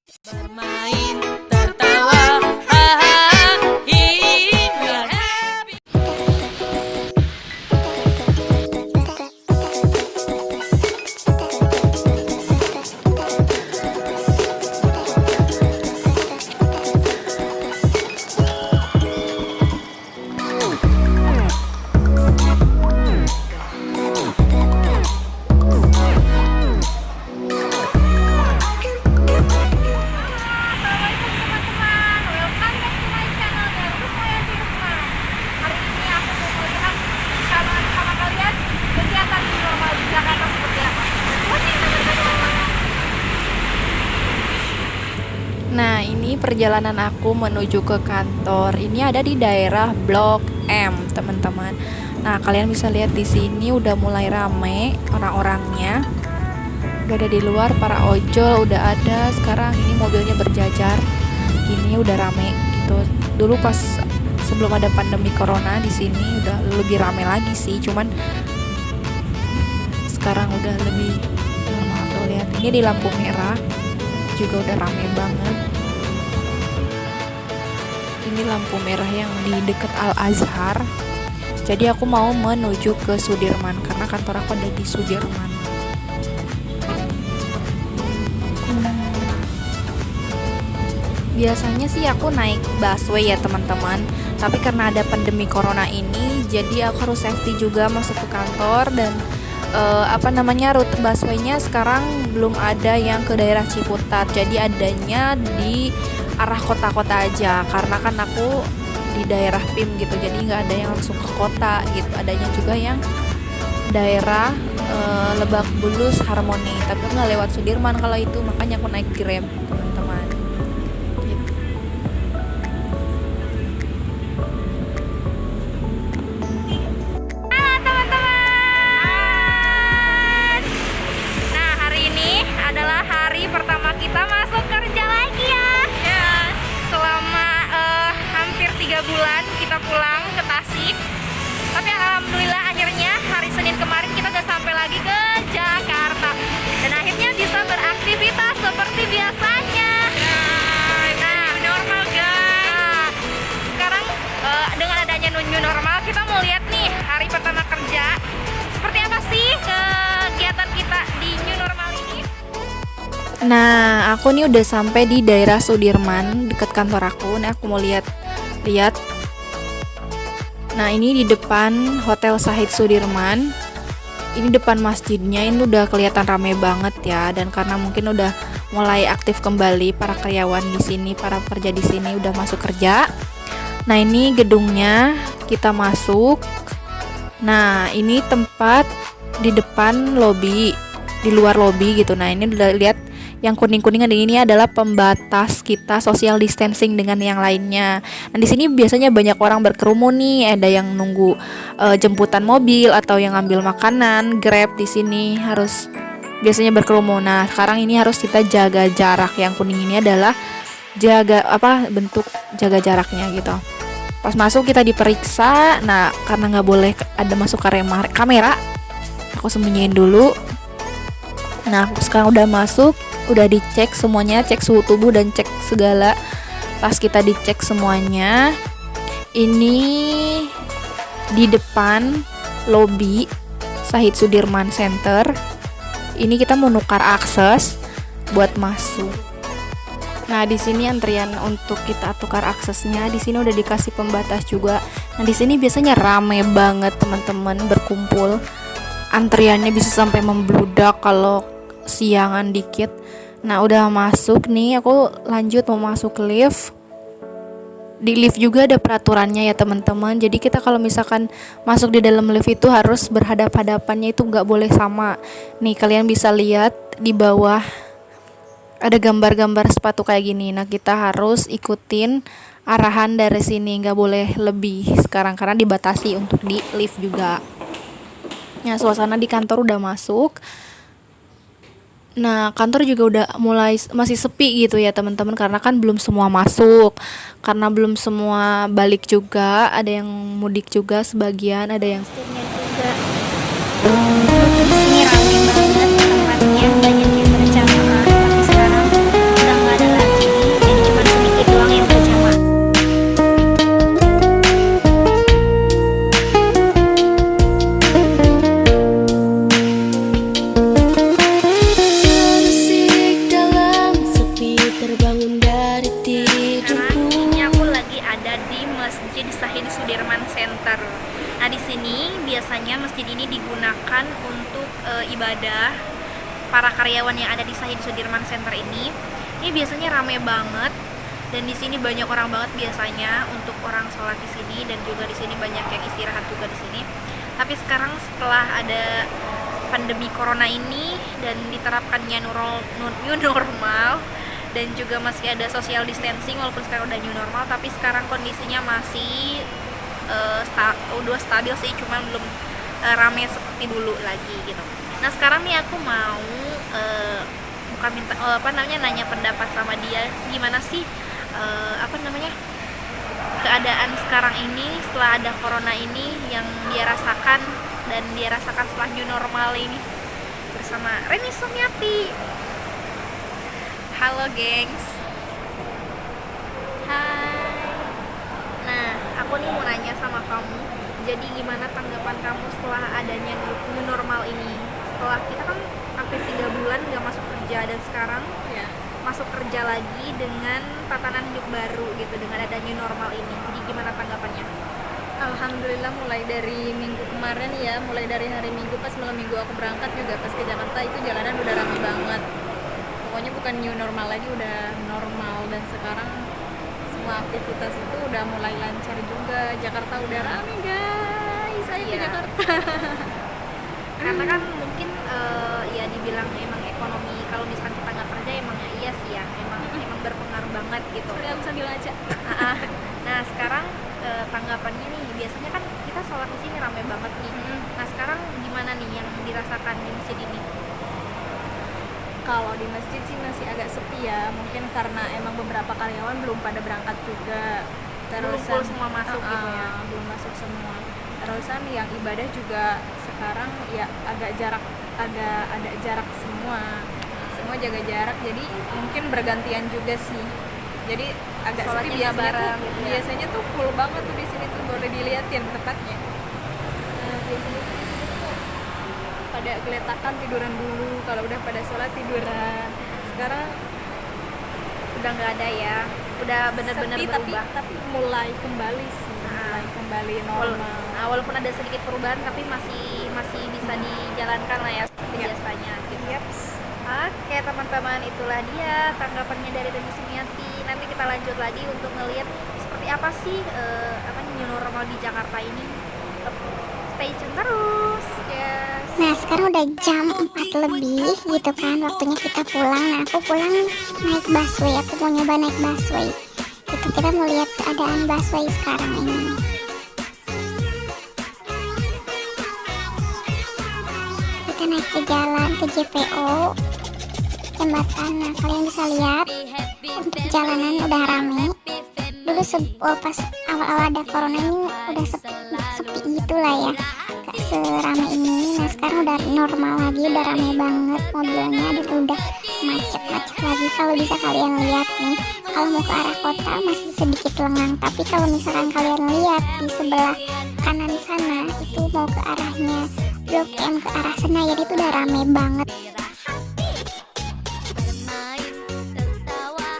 Bermain, tertawa, hahaha, hingga happy. Nah, ini perjalanan aku menuju ke kantor. Ini ada di daerah Blok M, teman-teman. Nah, kalian bisa lihat di sini udah mulai rame orang-orangnya. Udah ada di luar, para ojol udah ada. Sekarang ini mobilnya berjajar. Ini udah rame gitu. Dulu pas sebelum ada pandemi corona di sini udah lebih rame lagi sih. Cuman sekarang udah lebih normal tuh, lihat. Ini di lampu merah juga udah rame banget. Ini lampu merah yang di dekat Al Azhar. Jadi aku mau menuju ke Sudirman karena kantor aku ada di Sudirman. Biasanya sih aku naik busway ya teman-teman, tapi karena ada pandemi corona ini jadi aku harus safety juga masuk ke kantor. Dan rute busway-nya sekarang belum ada yang ke daerah Ciputat, jadi adanya di arah kota-kota aja karena kan aku di daerah PIM gitu, jadi nggak ada yang langsung ke kota gitu. Adanya juga yang daerah Lebak Bulus Harmoni, tapi nggak lewat Sudirman kalau itu, makanya aku naik Grab teman-teman gitu. Nah, hari ini adalah hari pertama kita masuk kerja lagi ya. Yes. Selama hampir 3 bulan kita pulang ke Tasik. Tapi alhamdulillah akhirnya hari Senin kemarin kita udah sampai lagi ke Jakarta. Dan akhirnya bisa beraktivitas seperti biasanya. Nah, normal guys. Nah, sekarang dengan adanya new normal, kita mau lihat nih hari pertama kerja. Seperti apa sih kegiatan kita di new normal ini? Nah, aku nih udah sampai di daerah Sudirman dekat kantor aku. Nih aku mau lihat. Nah, ini di depan Hotel Sahid Sudirman. Ini depan masjidnya, ini udah kelihatan rame banget ya. Dan karena mungkin udah mulai aktif kembali para karyawan di sini, para pekerja di sini udah masuk kerja. Nah, ini gedungnya, kita masuk. Nah, ini tempat di depan lobi, di luar lobi gitu. Nah, ini udah lihat yang kuning-kuningan ini adalah pembatas kita social distancing dengan yang lainnya. Nah, di sini biasanya banyak orang berkerumun nih, ada yang nunggu jemputan mobil atau yang ngambil makanan, Grab di sini harus biasanya berkerumun. Nah, sekarang ini harus kita jaga jarak. Yang kuning ini adalah bentuk jaga jaraknya gitu. Pas masuk kita diperiksa. Nah, karena nggak boleh ada masuk kamera, aku sembunyiin dulu. Nah, sekarang udah masuk, udah dicek semuanya, cek suhu tubuh dan cek segala. Pas kita dicek semuanya, ini di depan lobi Sahid Sudirman Center. Ini kita mau nukar akses buat masuk. Nah, di sini antrian untuk kita tukar aksesnya. Di sini udah dikasih pembatas juga. Nah, di sini biasanya rame banget teman-teman berkumpul. Antriannya bisa sampai membludak kalau siangan dikit. Nah, udah masuk nih, aku lanjut mau masuk lift. Di lift juga ada peraturannya ya teman-teman. Jadi kita kalau misalkan masuk di dalam lift itu harus berhadap-hadapannya, itu nggak boleh sama. Nih, kalian bisa lihat di bawah ada gambar-gambar sepatu kayak gini. Nah, kita harus ikutin arahan dari sini, nggak boleh lebih sekarang karena dibatasi untuk di lift juga. Nah, suasana di kantor udah masuk. Nah, kantor juga udah mulai masih sepi gitu ya teman-teman, karena kan belum semua masuk, karena belum semua balik juga, ada yang mudik juga sebagian, ada yang juga. Di sini ramai banget tempatnya, banyak yang berjamaah. Tapi sekarang udah nggak ada lagi. Syahid Sudirman Center. Nah, di sini biasanya masjid ini digunakan untuk ibadah para karyawan yang ada di Syahid Sudirman Center ini. Ini biasanya rame banget dan di sini banyak orang banget biasanya untuk orang sholat di sini, dan juga di sini banyak yang istirahat juga di sini. Tapi sekarang setelah ada pandemi corona ini dan diterapkannya new normal, dan juga masih ada social distancing, walaupun sekarang udah new normal, tapi sekarang kondisinya masih udah stabil sih, cuma belum rame seperti dulu lagi gitu. Nah, sekarang nih aku mau bukan minta nanya pendapat sama dia, gimana sih keadaan sekarang ini setelah ada corona ini yang dia rasakan dan dia rasakan setelah new normal ini, bersama Reni Sumiati. Halo gengs. Hai. Nah, aku nih mau nanya sama kamu, jadi gimana tanggapan kamu setelah adanya new normal ini? Setelah kita kan hampir 3 bulan nggak masuk kerja, dan sekarang masuk kerja lagi dengan tatanan hidup baru gitu, dengan ada new normal ini. Jadi gimana tanggapannya? Alhamdulillah, mulai dari minggu kemarin ya, mulai dari hari Minggu pas malam Minggu aku berangkat juga pas ke Jakarta, itu jalanan udah ramai banget. Pokoknya bukan new normal lagi, udah normal, dan sekarang semua aktivitas itu udah mulai lancar juga. Jakarta udah rame guys, saya ke Jakarta. Karena kan mungkin ya dibilang emang ekonomi, kalau misalkan kita nggak kerja emang ya iya sih ya, emang berpengaruh banget gitu. Udah aku sambil aja. Nah, sekarang tanggapannya nih, biasanya kan kita sholat di sini rame banget nih. Nah, sekarang gimana nih yang dirasakan di masjid ini? Kalau di masjid sih masih agak sepi ya, mungkin karena emang beberapa karyawan belum pada berangkat juga. Belum full semua masuk gitu ya? Belum masuk semua. Terusan yang ibadah juga sekarang ya ada jarak semua jaga jarak, jadi mungkin bergantian juga sih, jadi agak sepi. Biasanya tuh full banget tuh di sini tuh, boleh diliatin tempatnya. Biasanya tuh pada geletakan tiduran dulu, kalau udah pada sholat tiduran. Sekarang udah nggak ada ya, udah bener-bener berubah. Tapi mulai kembali sih, mulai kembali normal. Nah, walaupun ada sedikit perubahan, tapi masih bisa dijalankan lah ya seperti biasanya gitu. Oke teman-teman, itulah dia tanggapannya dari Reni Sumiati. Nanti kita lanjut lagi untuk ngelihat seperti apa sih new normal di Jakarta ini. Stay tune terus. Yes. Nah, sekarang udah jam 4 lebih gitu kan, waktunya kita pulang. Nah, aku pulang naik busway, aku mau nyoba naik busway gitu. Kita mau lihat keadaan busway sekarang ini. Kita naik ke jalan, ke JPO jembatan. Nah, kalian bisa lihat untuk jalanan udah rame. Dulu pas awal-awal ada corona ini udah sepi gitulah ya, gak serame ini. Nah, sekarang udah normal lagi, udah rame banget mobilnya, dan udah macet lagi. Kalau bisa kalian lihat nih, kalau mau ke arah kota masih sedikit lengang, tapi kalau misalkan kalian lihat di sebelah kanan sana itu mau ke arahnya Blok M, ke arah Senayan, itu udah rame banget.